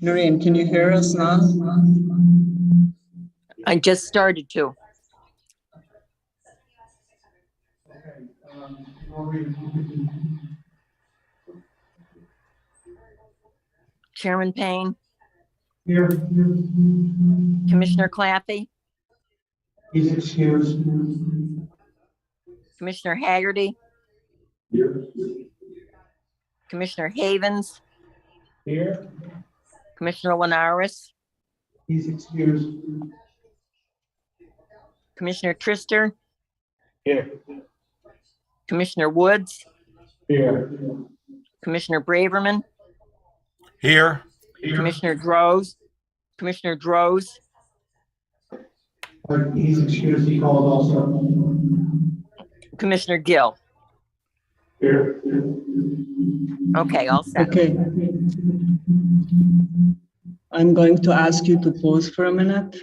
Noreen, can you hear us now? I just started to. Chairman Payne. Here. Commissioner Claffey. He's excused. Commissioner Haggerty. Here. Commissioner Havens. Here. Commissioner Linares. He's excused. Commissioner Trister. Here. Commissioner Woods. Here. Commissioner Braverman. Here. Commissioner Droz. Commissioner Droz. He's excused. He called also. Commissioner Gill. Here. Okay, all set. Okay. I'm going to ask you to pause for a minute.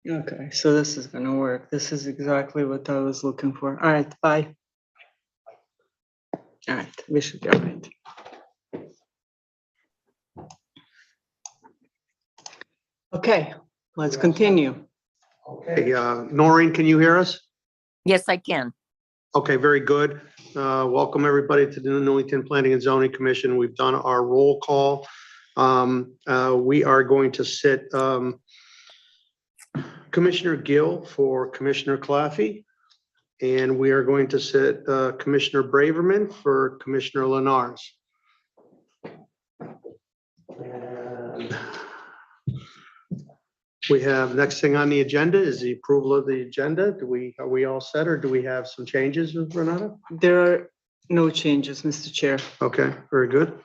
Okay, so this is gonna work. This is exactly what I was looking for. All right, bye. All right, we should be all right. Okay, let's continue. Okay, Noreen, can you hear us? Yes, I can. Okay, very good. Welcome, everybody, to the Newington Planning and Zoning Commission. We've done our roll call. We are going to sit Commissioner Gill for Commissioner Claffey, and we are going to sit Commissioner Braverman for Commissioner Lenars. And we have, next thing on the agenda is the approval of the agenda. Are we all set, or do we have some changes, Renata? There are no changes, Mr. Chair. Okay, very good.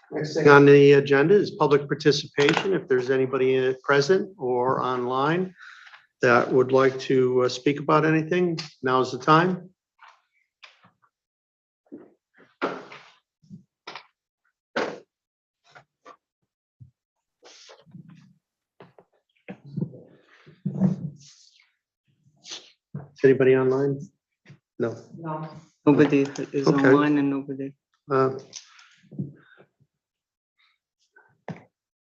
Next thing on the agenda is public participation. If there's anybody present or online that would like to speak about anything, now's the time. Is anybody online? No. No. Nobody is Okay. online and nobody.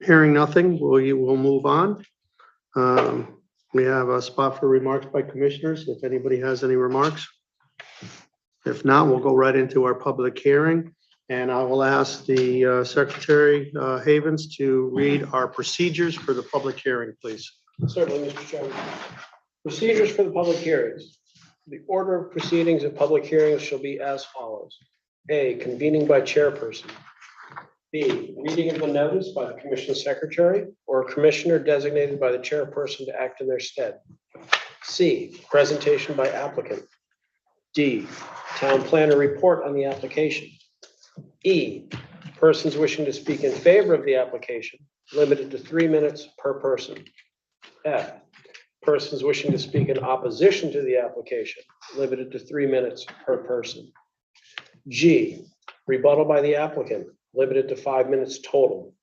Hearing nothing, we'll move on. We have a spot for remarks by commissioners, if anybody has any remarks. If not, we'll go right into our public hearing, and I will ask the Secretary Havens to read our procedures for the public hearing, please. Certainly, Mr. Chairman. Procedures for the public hearings. The order of proceedings of public hearings shall be as follows. A, convening by chairperson. B, reading of the notice by the commission secretary or a commissioner designated by the chairperson to act in their stead. C, presentation by applicant. D, town planner report on the application. E, persons wishing to speak in favor of the application, limited to 3 minutes per person. F, persons wishing to speak in opposition to the application, limited to 3 minutes per person. G, rebuttal by the applicant, limited to 5 minutes total.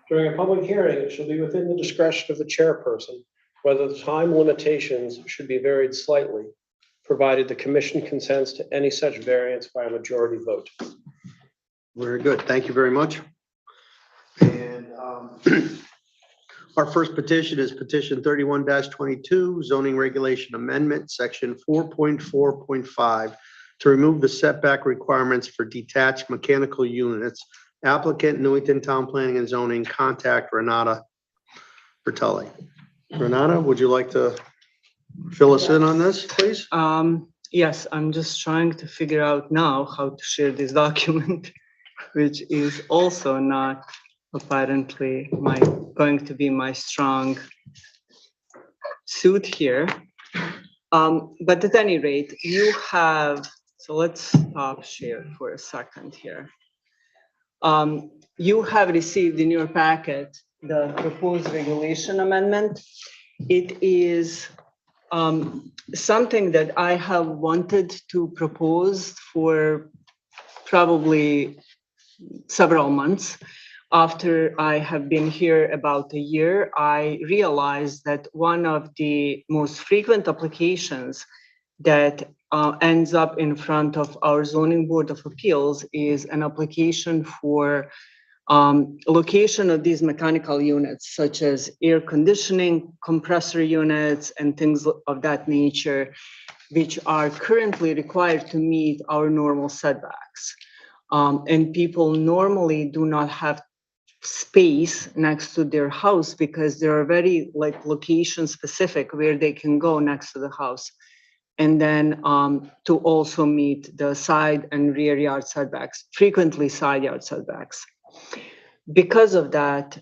During a public hearing, it shall be within the discretion of the chairperson whether the time limitations should be varied slightly, provided the commission consents to any such variance by a majority vote. Very good. Thank you very much. And our first petition is petition 31-22, zoning regulation amendment, section 4.4.5, to remove the setback requirements for detached mechanical units. Applicant, Newington Town Planning and Zoning, contact Renata Bertelli. Renata, would you like to fill us in on this, please? Yes, I'm just trying to figure out now how to share this document, which is also not apparently going to be my strong suit here. But at any rate, you have, so let's stop share for a second here. You have received in your packet the proposed regulation amendment. It is something that I have wanted to propose for probably several months. After I have been here about a year, I realized that one of the most frequent applications that ends up in front of our zoning board of appeals is an application for location of these mechanical units, such as air conditioning, compressor units, and things of that nature, which are currently required to meet our normal setbacks. And people normally do not have space next to their house because they are very location specific where they can go next to the house. And then to also meet the side and rear yard setbacks, frequently side yard setbacks. Because of that,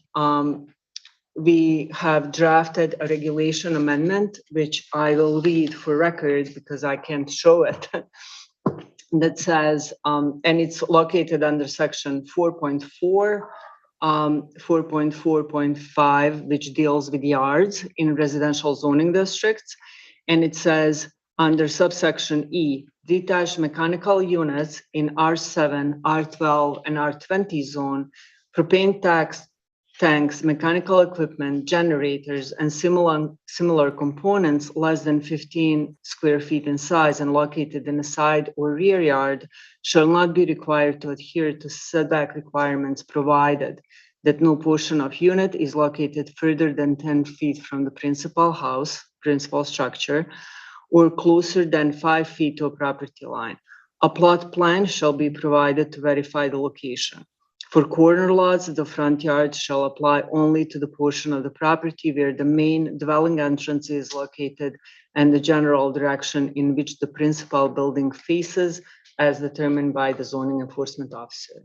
we have drafted a regulation amendment, which I will read for record because I can't show it. That says, and it's located under section 4.4, 4.4.5, which deals with yards in residential zoning districts. And it says under subsection E, detached mechanical units in R7, R12, and R20 zone, propane tanks, mechanical equipment, generators, and similar components less than 15 square feet in size and located in a side or rear yard shall not be required to adhere to setback requirements, provided that no portion of unit is located further than 10 feet from the principal structure, or closer than 5 feet to a property line. A plot plan shall be provided to verify the location. For corner lots, the front yard shall apply only to the portion of the property where the main dwelling entrance is located and the general direction in which the principal building faces, as determined by the zoning enforcement officer.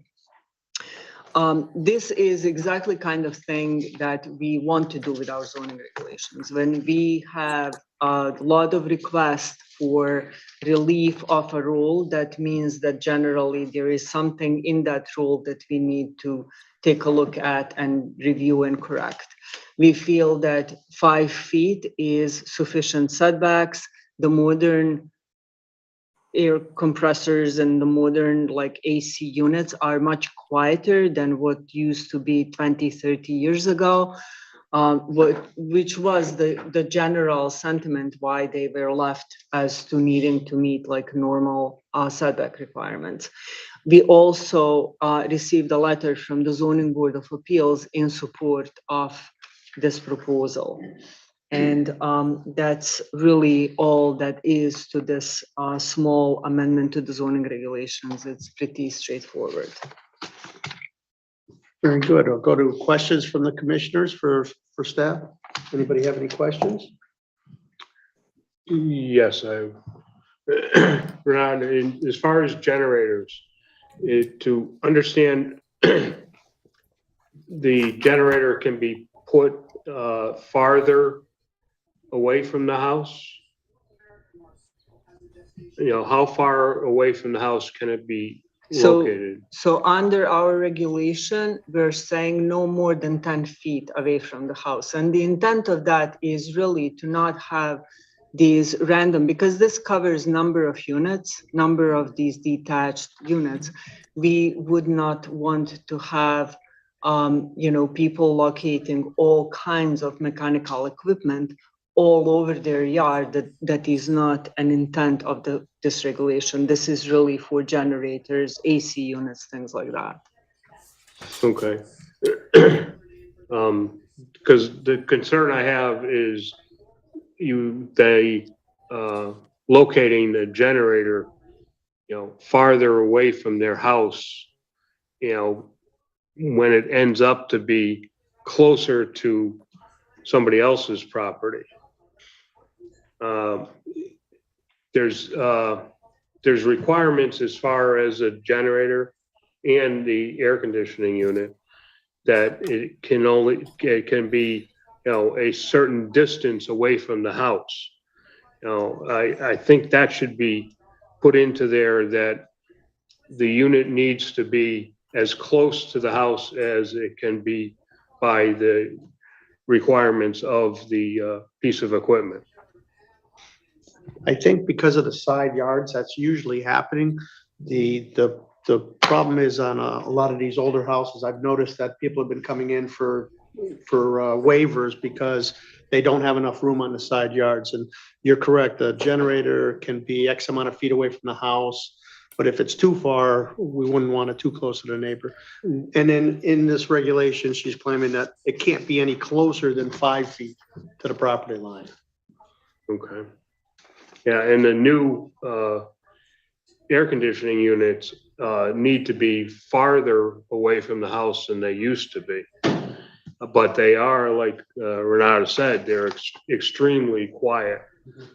This is exactly kind of thing that we want to do with our zoning regulations. When we have a lot of requests for relief of a rule, that means that generally there is something in that rule that we need to take a look at and review and correct. We feel that 5 feet is sufficient setbacks. The modern air compressors and the modern like AC units are much quieter than what used to be 20, 30 years ago, which was the general sentiment why they were left as to needing to meet like normal setback requirements. We also received a letter from the Zoning Board of Appeals in support of this proposal. And that's really all that is to this small amendment to the zoning regulations. It's pretty straightforward. Very good. I'll go to questions from the commissioners for staff. Anybody have any questions? Yes, Renan, as far as generators, to understand the generator can be put farther away from the house? You know, how far away from the house can it be located? So under our regulation, we're saying no more than 10 feet away from the house. And the intent of that is really to not have these random, because this covers number of units, number of these detached units. We would not want to have people locating all kinds of mechanical equipment all over their yard. That is not an intent of this regulation. This is really for generators, AC units, things like that. Okay. Because the concern I have is locating the generator, farther away from their house, when it ends up to be closer to somebody else's property. There's requirements as far as a generator and the air conditioning unit that it can be a certain distance away from the house. I think that should be put into there, that the unit needs to be as close to the house as it can be by the requirements of the piece of equipment. I think because of the side yards, that's usually happening. The problem is on a lot of these older houses, I've noticed that people have been coming in for waivers because they don't have enough room on the side yards. And you're correct, the generator can be X amount of feet away from the house, but if it's too far, we wouldn't want it too close to the neighbor. And then in this regulation, she's claiming that it can't be any closer than 5 feet to the property line. Okay. Yeah, and the new air conditioning units need to be farther away from the house than they used to be. But they are, like Renata said, they're extremely quiet,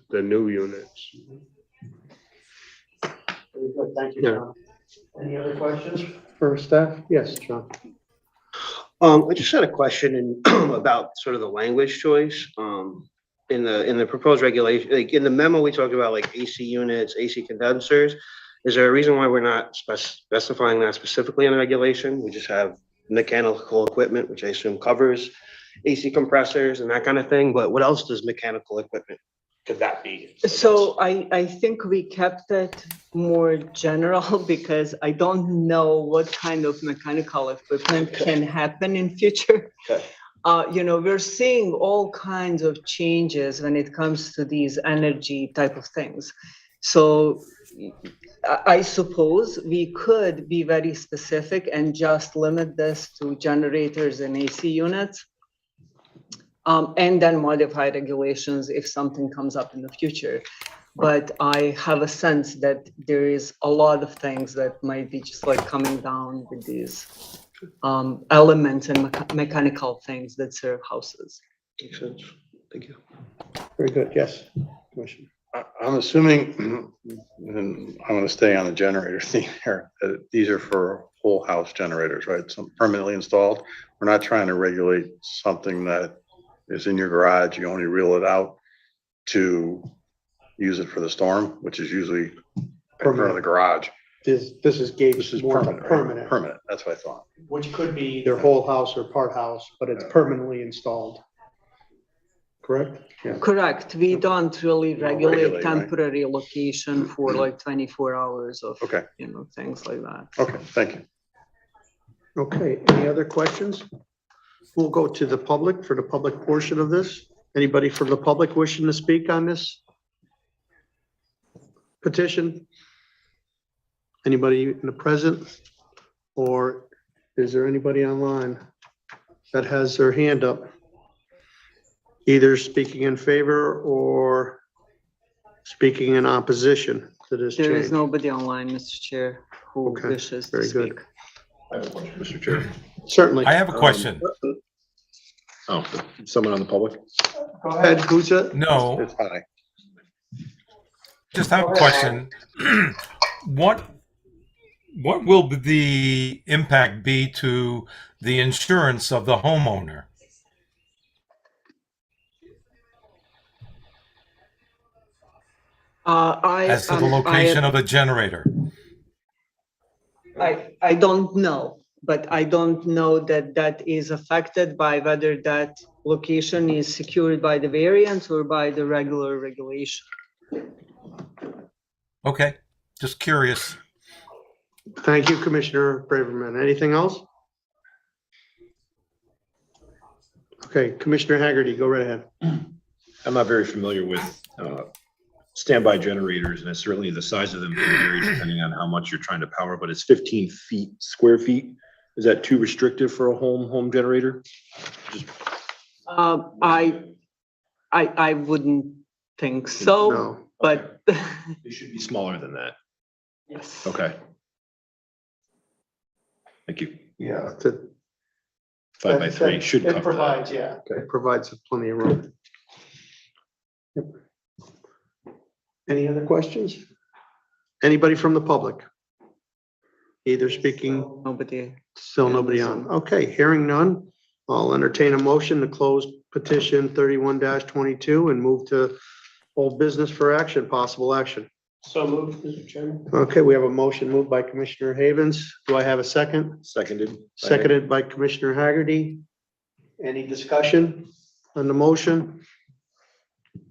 the new units. Very good. Thank you, John. Any other questions for staff? Yes, John. I just had a question about sort of the language choice. In the proposed regulation, like in the memo, we talked about like AC units, AC condensers. Is there a reason why we're not specifying that specifically in the regulation? We just have mechanical equipment, which I assume covers AC compressors and that kind of thing. But what else does mechanical equipment could that be? So I think we kept it more general because I don't know what kind of mechanical equipment can happen in future. Okay. We're seeing all kinds of changes when it comes to these energy type of things. So I suppose we could be very specific and just limit this to generators and AC units. And then modify regulations if something comes up in the future. But I have a sense that there is a lot of things that might be just like coming down with these elements and mechanical things that serve houses. Makes sense. Thank you. Very good. Yes, Commissioner. I'm assuming, and I'm going to stay on the generator theme here, that these are for whole house generators, right? Some permanently installed. We're not trying to regulate something that is in your garage. You only reel it out to use it for the storm, which is usually in front of the garage. This is This gauged is more permanent, right? permanent, Permanent. That's what I thought. which could be either whole house or part house, but it's permanently installed. Correct? Correct. We don't really don't regulate regulate, right? temporary location for like 24 hours of, Okay. Things like that. Okay, thank you. Okay, any other questions? We'll go to the public for the public portion of this. Anybody from the public wishing to speak on this petition? Anybody in the present? Or is there anybody online that has their hand up? Either speaking in favor or speaking in opposition to this There is change? nobody online, Mr. Chair, who Okay, wishes to very good. speak. I have a question, Mr. Chair. Certainly. I have a question. Oh, someone on the public? Go ahead, who's that? No, It's high. just have a question. What will the impact be to the insurance of the homeowner? As to the location of the generator? I don't know, but I don't know that that is affected by whether that location is secured by the variance or by the regular regulation. Okay, just curious. Thank you, Commissioner Braverman. Anything else? Okay, Commissioner Haggerty, go right ahead. I'm not very familiar with standby generators, and it's certainly the size of them can vary depending on how much you're trying to power, but it's 15 square feet. Is that too restrictive for a home generator? I wouldn't think so, No. but It should be smaller than that. yes. Okay. Thank you. Yeah. 5x3 should cover that. Yeah. It provides plenty of room. Yep. Any other questions? Anybody from the public? Either speaking, Nobody. still nobody on. Okay, hearing none. I'll entertain a motion to close petition 31-22 and move to old business for action, possible action. So moved, Mr. Chairman. Okay, we have a motion moved by Commissioner Havens. Do I have a second? Seconded. Seconded by Commissioner Haggerty. Any discussion on the motion?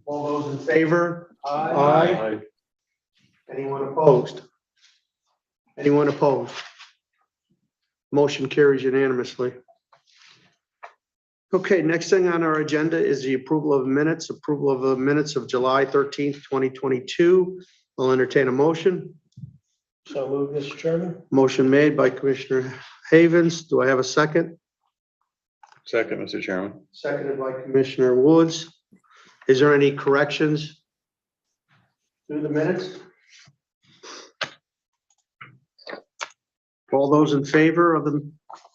All those in favor? Aye. Anyone opposed? Anyone opposed? Motion carries unanimously. Okay, next thing on our agenda is the approval of minutes, of July 13th, 2022. I'll entertain a motion. So moved, Mr. Chairman. Motion made by Commissioner Havens. Do I have a second? Second, Mr. Chairman. Seconded by Commissioner Woods. Is there any corrections to the minutes? All those in favor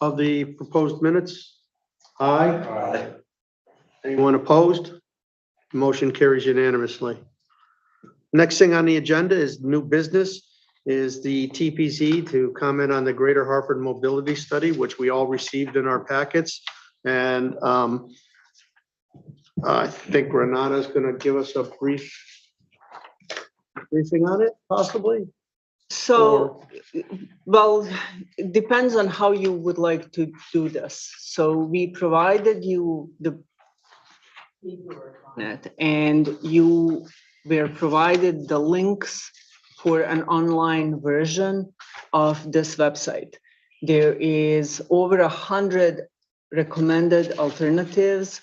of the proposed minutes? Aye. Anyone opposed? Motion carries unanimously. Next thing on the agenda is new business, is the TPZ to comment on the Greater Hartford Mobility Study, which we all received in our packets. And I think Renata's going to give us a briefing on it, possibly. So, well, it depends on how you would like to do this. So we provided you on it, and you were provided the links for an online version of this website. There is over 100 recommended alternatives.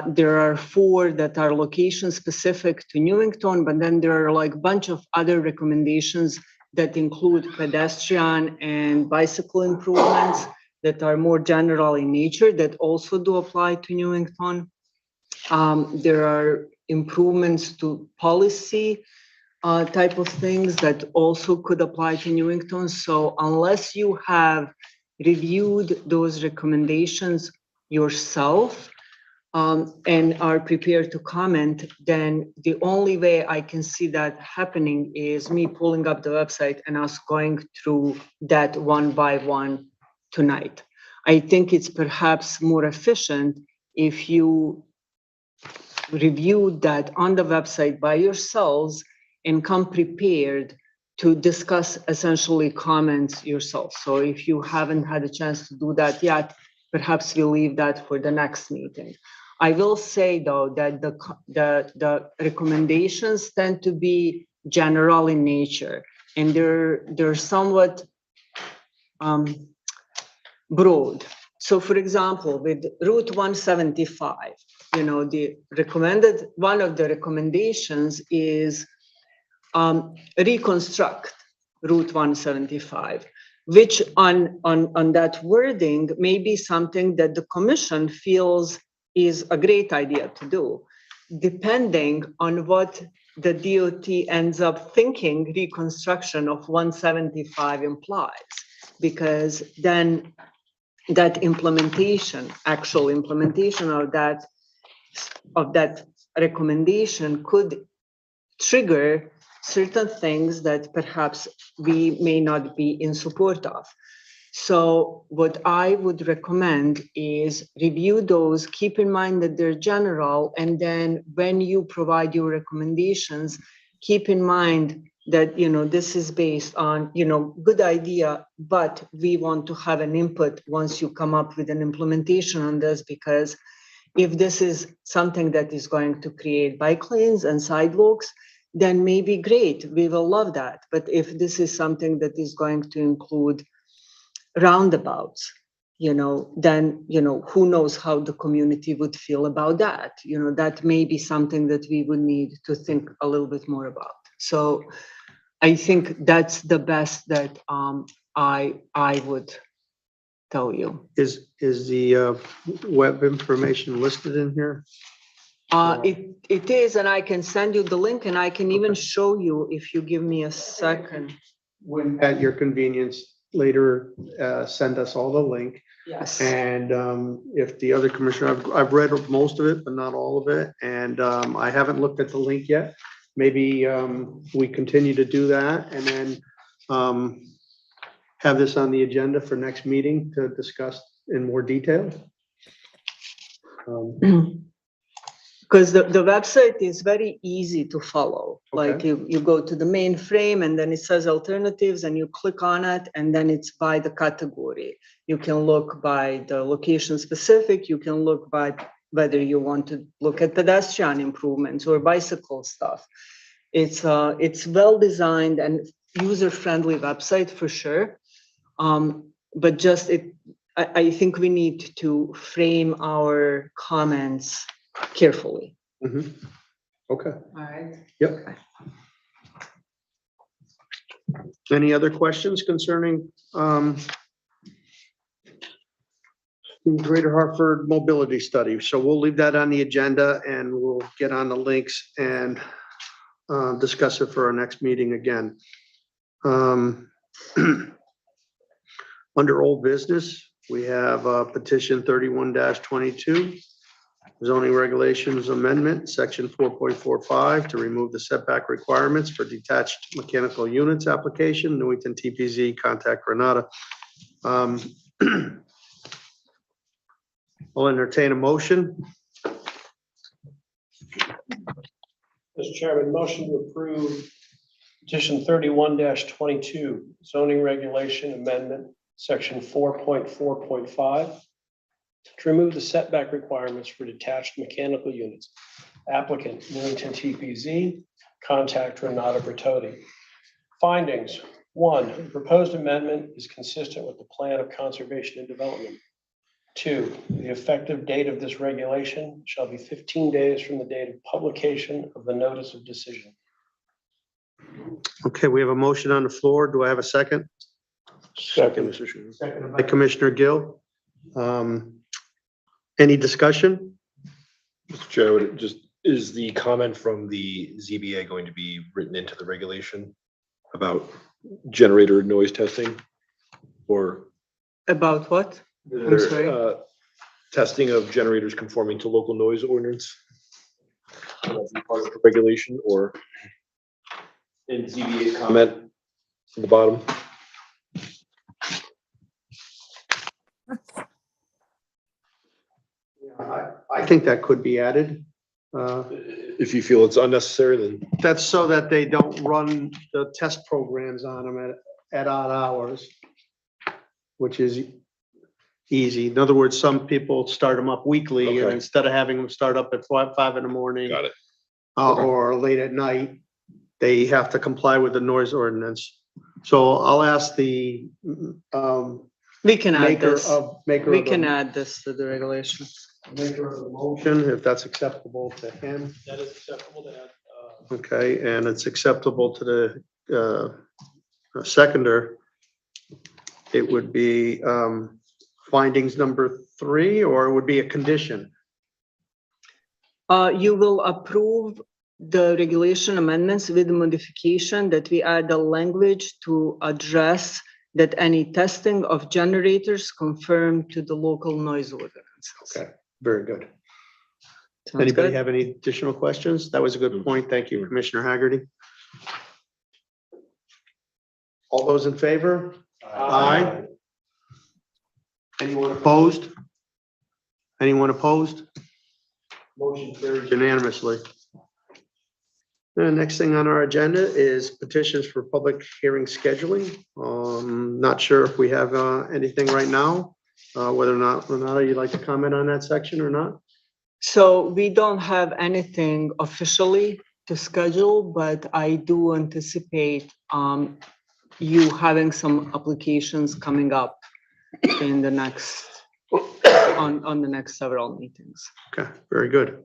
There are 4 that are location specific to Newington, but then there are like a bunch of other recommendations that include pedestrian and bicycle improvements that are more general in nature that also do apply to Newington. There are improvements to policy type of things that also could apply to Newington. So unless you have reviewed those recommendations yourself and are prepared to comment, then the only way I can see that happening is me pulling up the website and us going through that one by one tonight. I think it's perhaps more efficient if you review that on the website by yourselves and come prepared to discuss essentially comments yourself. So if you haven't had a chance to do that yet, perhaps we'll leave that for the next meeting. I will say though that the recommendations tend to be general in nature, and they're somewhat broad. So for example, with Route 175, the recommended, one of the recommendations is reconstruct Route 175, which on that wording may be something that the commission feels is a great idea to do, depending on what the DOT ends up thinking reconstruction of 175 implies, because then that implementation, actual implementation of that recommendation could trigger certain things that perhaps we may not be in support of. So what I would recommend is review those, keep in mind that they're general, and then when you provide your recommendations, keep in mind that, this is based on, good idea, but we want to have an input once you come up with an implementation on this, because if this is something that is going to create bike lanes and sidewalks, then maybe great, we will love that. But if this is something that is going to include roundabouts, then, who knows how the community would feel about that. That may be something that we would need to think a little bit more about. So I think that's the best that I would tell you. Is the web information listed in here? It is, and I can send you the link, and I can even show you if you give me a second. When at your convenience later, send us all the link. Yes. And if the other commissioner, I've read most of it, but not all of it. And I haven't looked at the link yet. Maybe we continue to do that and then have this on the agenda for next meeting to discuss in more detail. Because the website is very easy to follow. Okay. Like you go to the main frame and then it says alternatives and you click on it and then it's by the category. You can look by the location specific, you can look by whether you want to look at pedestrian improvements or bicycle stuff. It's well designed and user-friendly website for sure. But just I think we need to frame our comments carefully. Mm-hmm. Okay. All right. Yep. Any other questions concerning Greater Hartford mobility study? So we'll leave that on the agenda and we'll get on the links and discuss it for our next meeting again. Under old business, we have petition 31-22. Zoning regulations amendment, section 4.45 to remove the setback requirements for detached mechanical units application, Newington TPZ, contact Renata. I'll entertain a motion. Mr. Chairman, motion to approve petition 31-22 zoning regulation amendment, section 4.4.5 to remove the setback requirements for detached mechanical units. Applicant, Newington TPZ, contact Renata Bertodi. Findings. 1, the proposed amendment is consistent with the plan of conservation and development. 2, the effective date of this regulation shall be 15 days from the date of publication of the notice of decision. Okay, we have a motion on the floor. Do I have a second? Second. Mr. Chairman. Seconded by Commissioner Gill. Any discussion? Mr. Chair, would it just, is the comment from the ZBA going to be written into the regulation about generator noise testing? Or About what? I'm sorry. testing of generators conforming to local noise ordinance? Will that be part of the regulation or in ZBA comment at the bottom? I think that could be added. If you feel it's unnecessary, then That's so that they don't run the test programs on them at odd hours, which is easy. In other words, some people start them up weekly, and Okay. instead of having them start up at 5 in the morning got it. or late at night, they have to comply with the noise ordinance. So I'll ask the We can add maker this. of, We can add this to the regulation. maker of the motion, if that's acceptable to him. That is acceptable to add. Okay, and it's acceptable to the seconder. It would be findings number 3, or it would be a condition? You will approve the regulation amendments with the modification that we add the language to address that any testing of generators conform to the local noise ordinance. Okay, very good. Sounds Anybody good? have any additional questions? That was a good point. Thank you, Commissioner Haggerty. All those in favor? Aye. Anyone opposed? Anyone opposed? Motion carries unanimously. The next thing on our agenda is petitions for public hearing scheduling. Not sure if we have anything right now, whether or not, Renata, you'd like to comment on that section or not? So we don't have anything officially to schedule, but I do anticipate you having some applications coming up in the next, on the next several meetings. Okay, very good.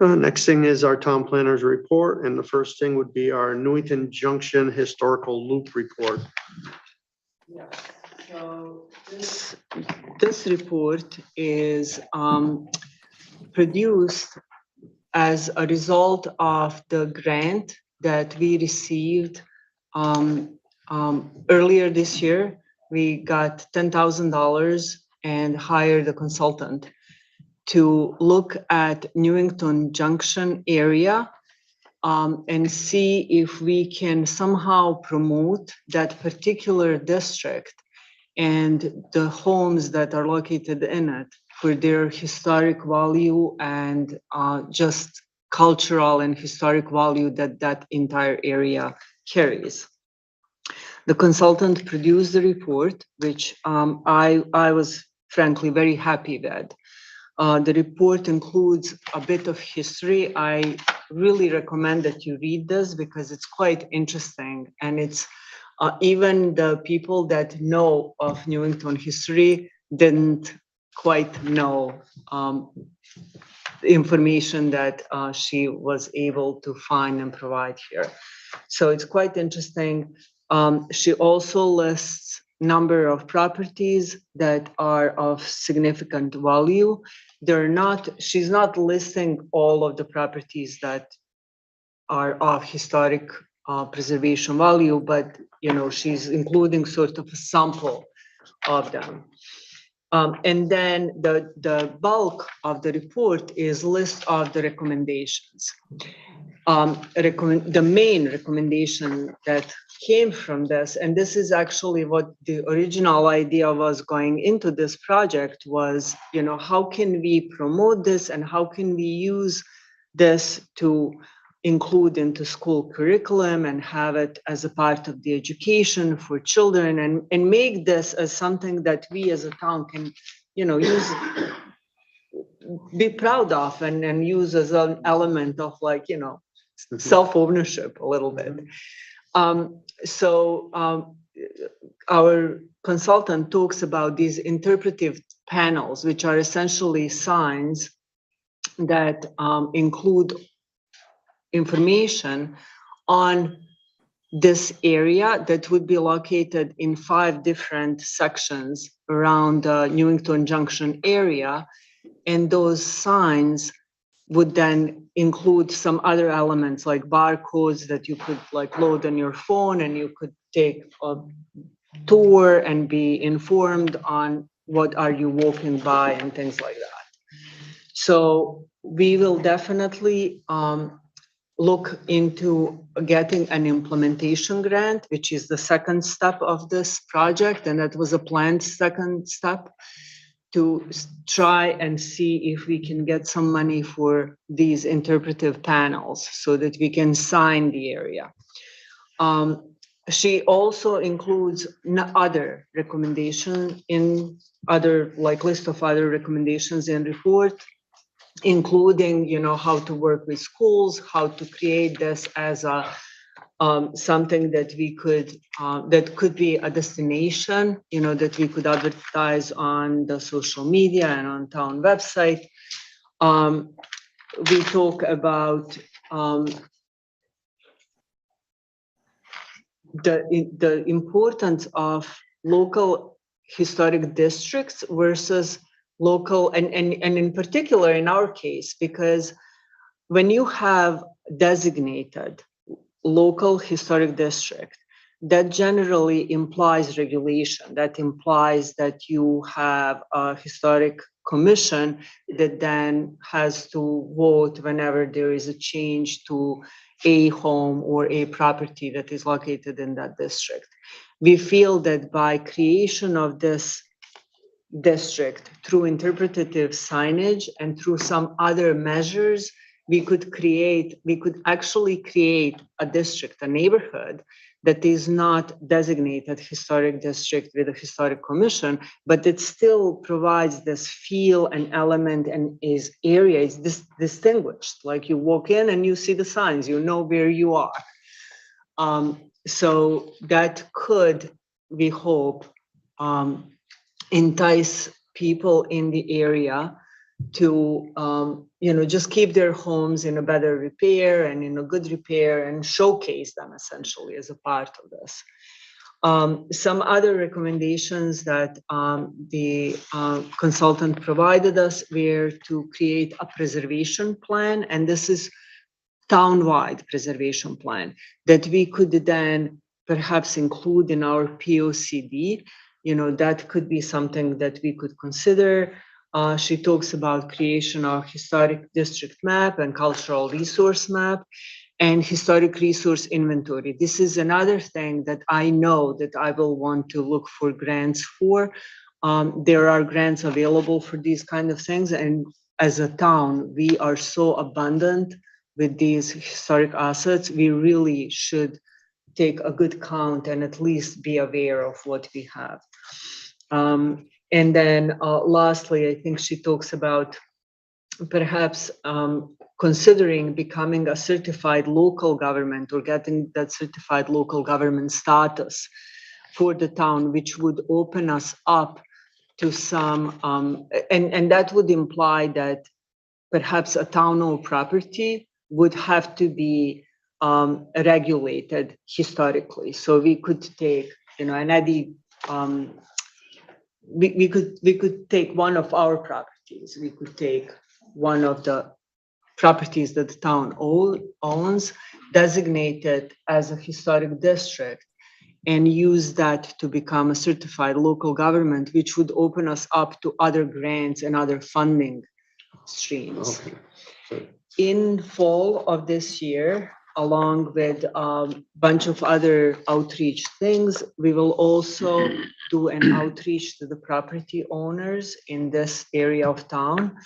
Next thing is our town planner's report, and the first thing would be our Newington Junction Historical Loop Report. So this report is produced as a result of the grant that we received earlier this year. We got $10,000 and hired a consultant to look at Newington Junction area and see if we can somehow promote that particular district and the homes that are located in it for their historic value and just cultural and historic value that that entire area carries. The consultant produced the report, which I was frankly very happy with. The report includes a bit of history. I really recommend that you read this because it's quite interesting, and it's even the people that know of Newington history didn't quite know the information that she was able to find and provide here. So it's quite interesting. She also lists number of properties that are of significant value. She's not listing all of the properties that are of historic preservation value, but she's including sort of a sample of them. And then the bulk of the report is list of the recommendations. The main recommendation that came from this, and this is actually what the original idea was going into this project, was, how can we promote this and how can we use this to include into school curriculum and have it as a part of the education for children, and make this as something that we as a town can, use, be proud of, and use as an element of self-ownership a little bit. Our consultant talks about these interpretive panels, which are essentially signs that include information on this area that would be located in 5 different sections around the Newington Junction area. And those signs would then include some other elements like barcodes that you could load on your phone, and you could take a tour and be informed on what are you walking by and things like that. So we will definitely look into getting an implementation grant, which is the second step of this project, and that was a planned second step, to try and see if we can get some money for these interpretive panels so that we can sign the area. She also includes other recommendations in other list of other recommendations in report, including how to work with schools, how to create this as a something that we could that could be a destination, that we could advertise on the social media and on town website. We talk about the importance of local historic districts versus local, and in particular in our case, because when you have designated local historic district, that generally implies regulation. That implies that you have a historic commission that then has to vote whenever there is a change to a home or a property that is located in that district. We feel that by creation of this district through interpretative signage and through some other measures, we could actually create a district, a neighborhood that is not designated historic district with a historic commission, but it still provides this feel and element and is distinguished. Like you walk in and you see the signs, you know where you are. So that could, we hope, entice people in the area to just keep their homes in a better repair and in a good repair, and showcase them essentially as a part of this. Some other recommendations that the consultant provided us were to create a preservation plan, and this is town-wide preservation plan that we could then perhaps include in our POCD. That could be something that we could consider. She talks about creation of historic district map and cultural resource map and historic resource inventory. This is another thing that I know that I will want to look for grants for. There are grants available for these kind of things. And as a town, we are so abundant with these historic assets. We really should take a good count and at least be aware of what we have. And then lastly, I think she talks about perhaps considering becoming a certified local government or getting that certified local government status for the town, which would open us up to some, and that would imply that perhaps a town-owned property would have to be regulated historically. So we could take, an eddy, we could take one of our properties. We could take one of the properties that the town owns, designated as a historic district, and use that to become a certified local government, which would open us up to other grants and other funding streams. Okay. In fall of this year, along with a bunch of other outreach things, we will also do an outreach to the property owners in this area of town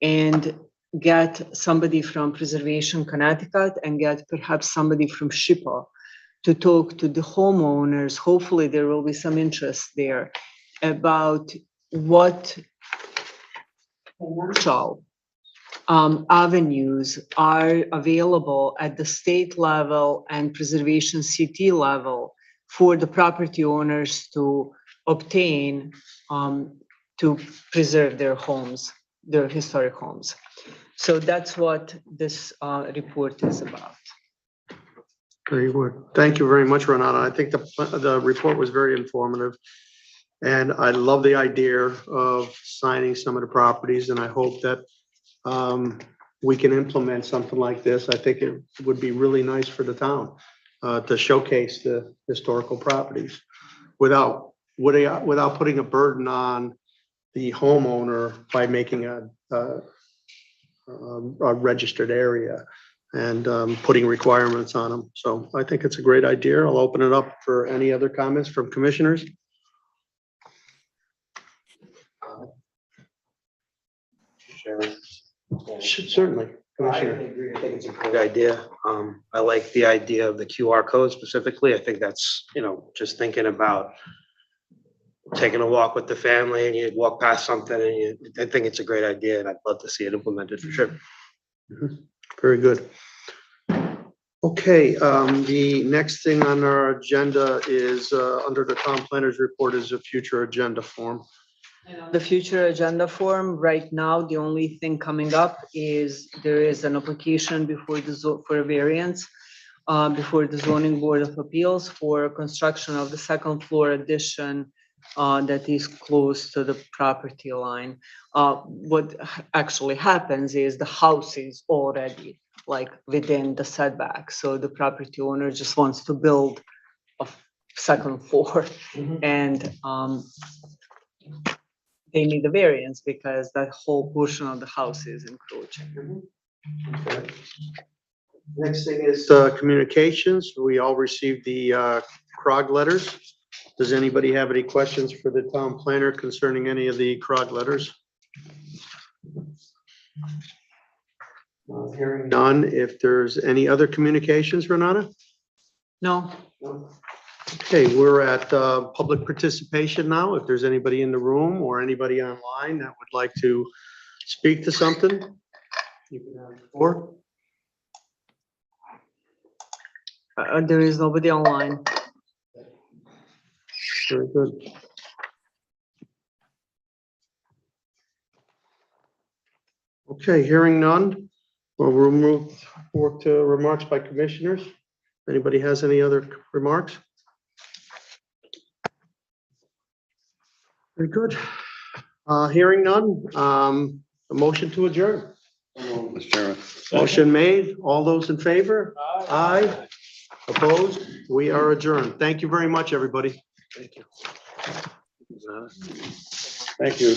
and get somebody from Preservation Connecticut and get perhaps somebody from SHPO to talk to the homeowners. Hopefully there will be some interest there about what commercial avenues are available at the state level and preservation CT level for the property owners to obtain to preserve their homes, their historic homes. So that's what this report is about. Very good. Thank you very much, Renata. I think the report was very informative. And I love the idea of signing some of the properties, and I hope that we can implement something like this. I think it would be really nice for the town to showcase the historical properties without putting a burden on the homeowner by making a registered area and putting requirements on them. So I think it's a great idea. I'll open it up for any other comments from commissioners. Certainly. I agree. I think it's a great idea. I like the idea of the QR code specifically. I think that's, just thinking about taking a walk with the family and you walk past something and I think it's a great idea and I'd love to see it implemented for sure. Very good. Okay, the next thing on our agenda is under the town planner's report is a future agenda form. The future agenda form, right now, the only thing coming up is there is an application before for a variance before the zoning board of appeals for construction of the second floor addition that is close to the property line. What actually happens is the house is already like within the setback. So the property owner just wants to build a second floor and they need a variance because that whole portion of the house is encroaching. Okay. Next thing is communications. We all received the CROG letters. Does anybody have any questions for the town planner concerning any of the CROG letters? Hearing none. If there's any other communications, Renata? No, Okay, we're at public participation now. If there's anybody in the room or anybody online that would like to speak to something, you can have the floor. there is nobody online. Very good. Okay, hearing none, we'll move forward to remarks by commissioners. Anybody has any other remarks? Very good. Hearing none, a motion to adjourn. Mr. Chairman. Motion made. All those in favor? Aye. Opposed? We are adjourned. Thank you very much, everybody. Thank you. Thank you.